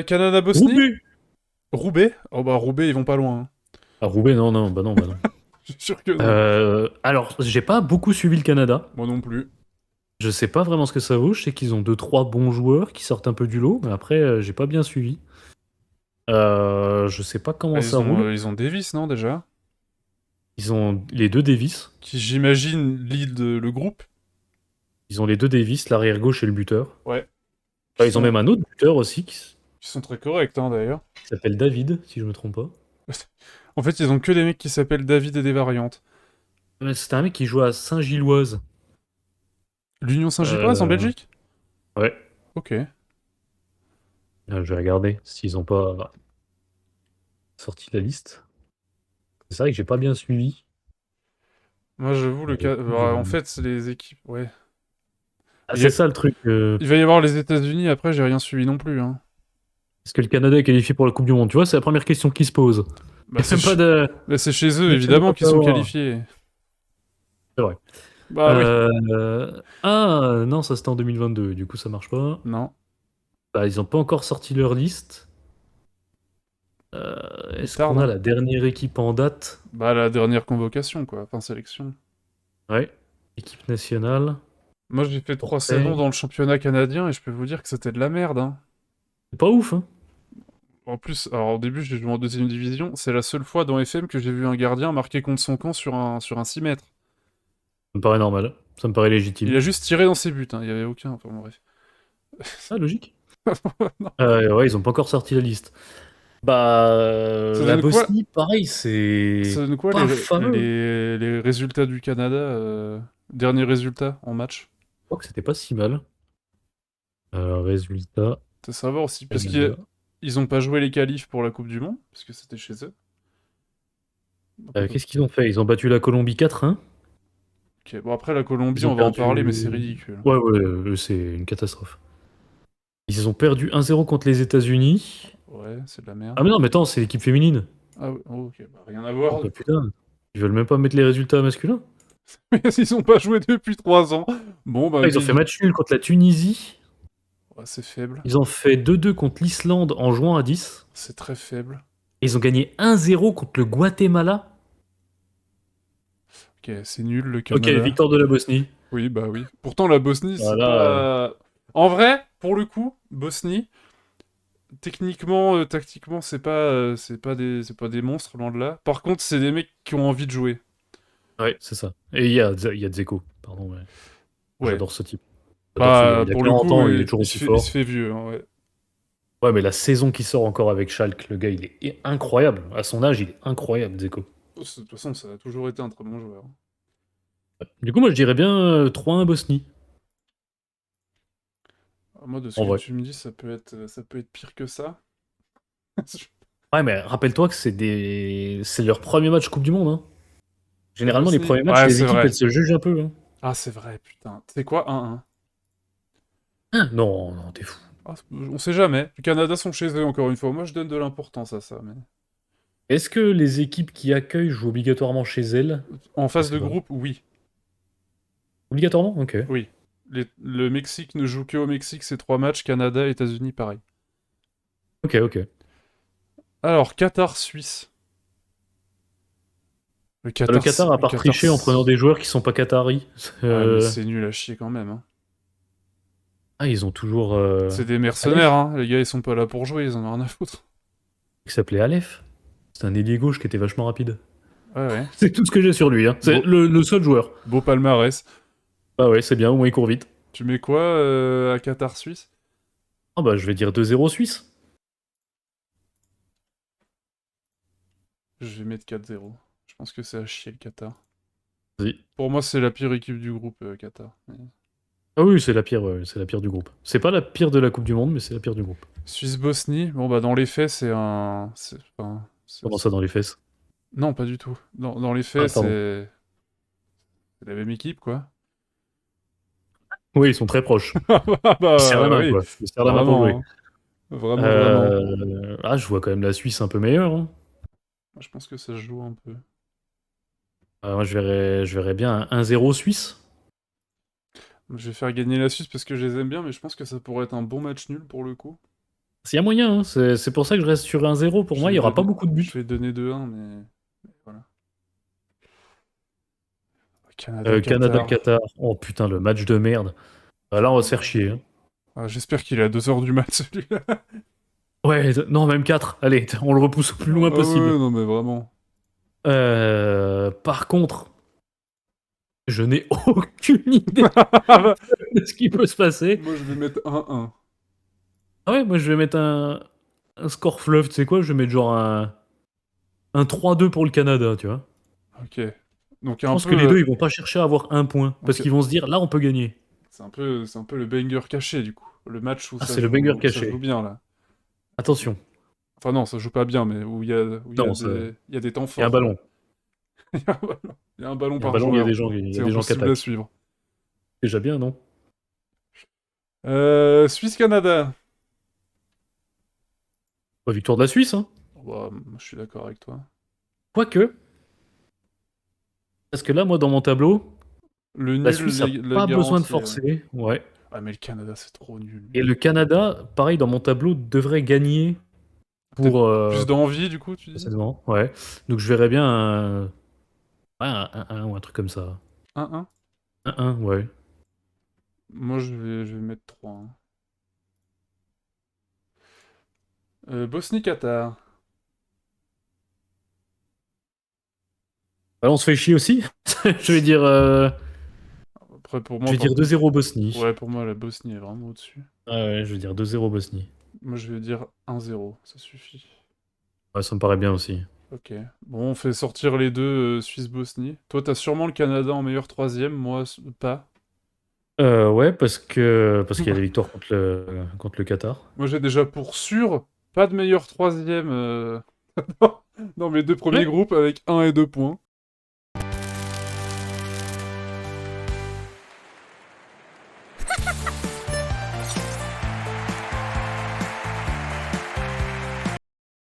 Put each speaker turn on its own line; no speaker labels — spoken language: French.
Canada-Bosnie?
Roubaix.
Roubaix? Oh bah Roubaix, ils vont pas loin, hein.
Ah, Roubaix, non, non, bah non, bah non.
Je suis sûr que non.
Alors, j'ai pas beaucoup suivi le Canada.
Moi non plus.
Je sais pas vraiment ce que ça vaut. Je sais qu'ils ont deux trois bons joueurs qui sortent un peu du lot, mais après, j'ai pas bien suivi. Je sais pas
Bah,
comment ça roule.
ils ont Davis, non, déjà?
Ils ont les deux Davis.
Qui, j'imagine, lead le groupe.
Ils ont les deux Davis, l'arrière gauche et le buteur.
Ouais.
Enfin, ils ont même un autre buteur aussi
Qui sont très corrects, hein, d'ailleurs.
qui s'appelle David, si je me trompe pas.
En fait, ils ont que des mecs qui s'appellent David et des variantes.
C'était un mec qui joue à Saint-Gilloise.
L'Union Saint-Gilloise en
Euh,
Belgique?
ouais.
Ok.
Je vais regarder s'ils ont pas sorti la liste. C'est vrai que j'ai pas bien suivi.
Moi, j'avoue, le cas. Bah, en fait, c'est les équipes. Ouais.
Ah,
Il, y
c'est
a-
ça le truc.
il va y avoir les États-Unis, après, j'ai rien suivi non plus, hein.
Est-ce que le Canada est qualifié pour la Coupe du Monde? Tu vois, c'est la première question qui se pose.
Bah,
Même pas de.
c'est chez eux,
Mais tu veux
évidemment,
pas
qu'ils sont
savoir.
qualifiés.
C'est vrai.
Bah oui.
Ah, non, ça c'était en 2022. Du coup, ça marche pas.
Non.
Bah, ils ont pas encore sorti leur liste.
Il
Est-ce
tarde,
qu'on a
hein.
la dernière équipe en date?
Bah, la dernière convocation, quoi. Enfin, sélection.
Ouais. Équipe nationale.
Moi, j'ai fait 3 saisons
Portrait.
dans le championnat canadien et je peux vous dire que c'était de la merde, hein.
C'est pas ouf, hein?
En plus, alors au début, j'ai joué en deuxième division. C'est la seule fois dans FM que j'ai vu un gardien marquer contre son camp sur un 6 mètres.
Ça me paraît normal. Ça me paraît
Il
légitime.
a juste tiré dans ses buts, hein. Il y avait aucun. Enfin, bon, bref.
Ah, logique.
Non.
Ouais, ils ont pas encore sorti la liste. Bah,
Ça
la
donne quoi,
Bosnie, pareil, c'est
ça donne quoi
pas fameux.
les résultats du Canada derniers résultats en match?
Je crois que c'était pas si mal. Résultat,
C'est savoir aussi, parce
Canada.
qu'ils ont pas joué les qualifs pour la Coupe du Monde, parce que c'était chez eux. Donc,
Qu'est-ce qu'ils ont fait? Ils ont battu la Colombie 4-1.
ok. Bon, après la Colombie,
Ils ont
on va en parler, mais c'est
perdu.
ridicule.
Ouais, ouais, c'est une catastrophe. Ils ont perdu 1-0 contre les États-Unis.
Ouais, c'est de la merde.
Ah, mais non, mais attends, c'est l'équipe féminine.
Ah oui, oh, ok, bah, rien à
Oh,
voir
bah
du coup.
putain. Ils veulent même pas mettre les résultats masculins.
Mais ils ont pas joué depuis 3 ans. Bon, bah,
Ah, ils ont fait match nul contre la Tunisie.
ouais, c'est faible.
Ils ont fait 2-2 contre l'Islande en jouant à 10.
C'est très faible.
Et ils ont gagné 1-0 contre le Guatemala.
Ok, c'est nul le
Ok,
Canada.
victoire de la Bosnie.
Oui, bah oui. Pourtant, la Bosnie, c'est
Voilà.
pas. En vrai, pour le coup, Bosnie, techniquement, tactiquement, c'est pas des monstres, loin de là. Par contre, c'est des mecs qui ont envie de jouer.
Ouais, c'est ça. Et il y a Dzeko. Pardon, mais
Ouais.
j'adore ce type. J'adore ce gars.
Bah,
Il a
pour le
40
coup,
ans, il est toujours aussi
il se
fort.
fait vieux, hein, ouais.
Ouais, mais la saison qui sort encore avec Schalke, le gars, il est incroyable. À son âge, il est incroyable, Dzeko.
De toute façon, ça a toujours été un très bon joueur.
Du coup, moi, je dirais bien 3-1 Bosnie.
Ah, moi, de ce
En
que
vrai.
tu me dis, ça peut être pire que ça.
Ouais, mais rappelle-toi que c'est leur premier match Coupe du Monde, hein.
La
Généralement, les
Bosnie?
premiers matchs,
Ouais,
les
c'est
équipes, elles
vrai.
se jugent un peu, hein.
Ah, c'est vrai, putain. C'est quoi 1-1?
Hein. Non, non, t'es fou.
Ah, on sait jamais. Le Canada sont chez eux, encore une fois. Moi, je donne de l'importance à ça, mais...
Est-ce que les équipes qui accueillent jouent obligatoirement chez elles?
En
Je
phase
sais
de
pas.
groupe, oui.
Obligatoirement? Ok.
Oui. Le Mexique ne joue que au Mexique, c'est 3 matchs. Canada, États-Unis, pareil.
Ok, ok.
Alors, Qatar-Suisse. Le
Le
Qatar,
Qatar a
le
part
Qatar...
triché en prenant des joueurs qui sont pas qataris.
Ouais, mais
Euh,
c'est nul à chier quand même, hein.
Ah, ils ont toujours
C'est des mercenaires,
Aleph,
hein. Les gars, ils sont pas là pour jouer, ils en ont rien à foutre.
qui s'appelait Aleph. C'est un ailier gauche qui était vachement rapide.
Ouais, ouais.
C'est tout ce que j'ai sur lui, hein. C'est
Beau,
le seul joueur.
beau palmarès.
Ah ouais, c'est bien, au moins il court vite.
Tu mets quoi à Qatar-Suisse?
Ah bah je vais dire 2-0 Suisse.
Je vais mettre 4-0. Je pense que c'est à chier le Qatar.
Vas-y.
Pour moi, c'est la pire équipe du groupe, Qatar.
Ah oui, c'est la pire, ouais, c'est la pire du groupe. C'est pas la pire de la Coupe du Monde, mais c'est la pire du groupe.
Suisse-Bosnie, bon bah dans les faits, enfin,
Comment ça dans les fesses?
non, pas du tout. Dans les
Ah,
faits,
pardon.
c'est la même équipe, quoi.
Oui, ils sont très proches.
Ah
Ils se serrent la
bah
main,
oui,
quoi. Ils se serrent la main pour jouer.
vraiment, hein. Vraiment, vraiment.
Ah, je vois quand même la Suisse un peu meilleure, hein.
Moi, je pense que ça se joue un peu.
Moi, je verrais bien un 1-0 Suisse.
Je vais faire gagner la Suisse parce que je les aime bien, mais je pense que ça pourrait être un bon match nul pour le coup.
S'il y a moyen, hein. C'est pour ça que je reste sur 1-0. Pour moi, il n'y aura pas beaucoup de buts.
Je vais donner 2-1, mais voilà. Canada-Qatar.
Canada-Qatar. Oh putain, le match de merde. Là, on va se faire chier, hein.
Ah, j'espère qu'il est à 2 heures du mat, celui-là.
Ouais, non, même 4. Allez, on le repousse au plus loin
Ah
possible.
ouais, non, mais vraiment.
Par contre, je n'ai aucune idée de ce qui peut se passer.
Moi, je vais mettre 1-1.
Ah ouais, moi je vais mettre un score fleuve, tu sais quoi? Je vais mettre genre un 3-2 pour le Canada, tu vois.
Ok. Donc,
Je
un
pense que
peu.
les deux, ils vont pas chercher à avoir un point, parce
Ok.
qu'ils vont se dire, là, on peut gagner.
C'est un peu le banger caché, du coup. Le match
Ah, c'est le banger
ça joue
caché.
bien, là.
Attention.
Enfin, non, ça joue pas bien, mais
Non,
il y a des temps
il y a un
forts, quoi.
ballon.
Il y a un ballon
Il y a un
par
ballon, il y a
joueur.
des gens, il y
C'est
a des gens qui
impossible à
attaquent.
suivre.
Déjà bien, non?
Suisse-Canada.
Bah, victoire de la Suisse, hein.
Bah, moi, je suis d'accord avec toi.
Quoique, parce que là, moi, dans mon tableau,
Le
la
nul,
Suisse a
la
pas besoin de
garantie, ouais.
forcer. Ouais.
Ah, mais le Canada, c'est trop nul.
Et le Canada, pareil, dans mon tableau, devrait gagner
Peut-être
pour
plus d'envie, du coup, tu dis?
précédemment. Ouais. Donc je verrais bien un 1-1 ou un truc comme ça.
1-1.
1-1, ouais.
Moi, je vais mettre 3. Bosnie-Qatar.
Bah, on se fait chier aussi. Je vais dire,
Après, pour
je
moi,
vais dire 2-0 Bosnie.
ouais, pour moi, la Bosnie est vraiment au-dessus.
Ah ouais, je vais dire 2-0 Bosnie.
Moi, je vais dire 1-0, ça suffit.
Ouais, ça me paraît bien aussi.
Ok. Bon, on fait sortir les deux Suisse-Bosnie. Toi, t'as sûrement le Canada en meilleur troisième, moi, pas.
Ouais, parce qu'il y a des victoires contre le Qatar.
Moi, j'ai déjà pour sûr pas de meilleur troisième dans mes deux premiers
Ouais.
groupes avec 1 et 2 points.